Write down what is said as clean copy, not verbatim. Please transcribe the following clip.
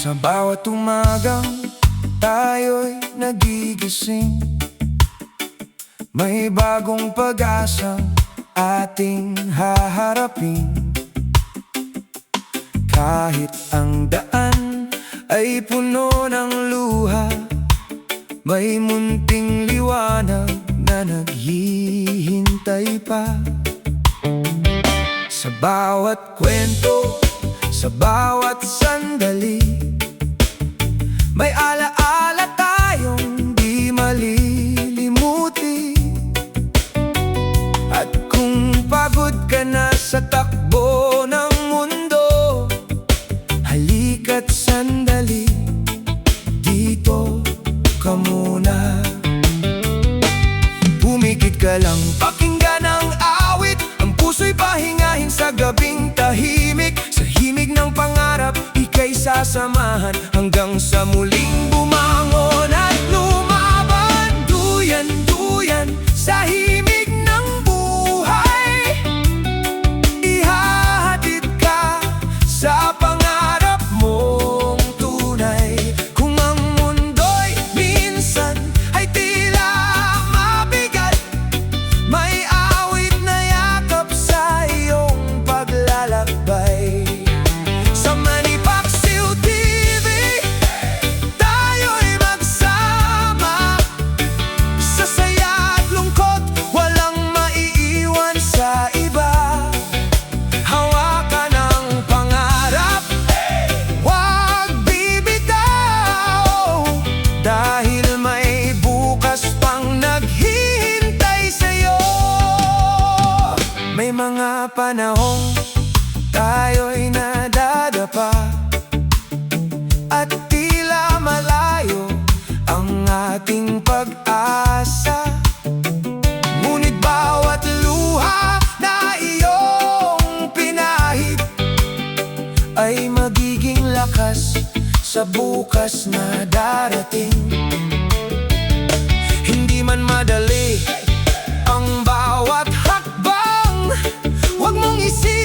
Sa bawat umagang tayo'y nagigising, may bagong pag-asang ating haharapin. Kahit ang daan ay puno ng luha, may munting liwanag na naghihintay pa. Sa bawat kwento, sa bawat sandali, may alaala tayong di malilimuti. At kung pagod ka na sa takbo ng mundo, halika't sandali, dito ka muna. Pumikit ka lang, pakinggan ang awit, ang puso'y pahingahin sa gabing tahimik. Sa himig ng pangarap, ika'y sasamahan hanggang sa muling bumangon at lumaban. Duyan-duyan sa himig ng buhay, ihahatid ka sa pangarap mong tunay. Kung ang mundo'y minsan ay tila mabigat, may awit na yakap sa iyong paglalakbay. Sa Manipaksiw TV, tayo'y magsama. Sa saya at lungkot, walang maiiwan sa iba. Hawakan ang pangarap, huwag bibitaw, dahil may bukas pang naghihintay sa'yo. May mga panahong tayo'y nadadapa, at tila malayo ang ating pag-asa. Ngunit bawat luha na iyong pinahid ay magiging lakas sa bukas na darating. Hindi man madali ang bawat hakbang, huwag mong isipin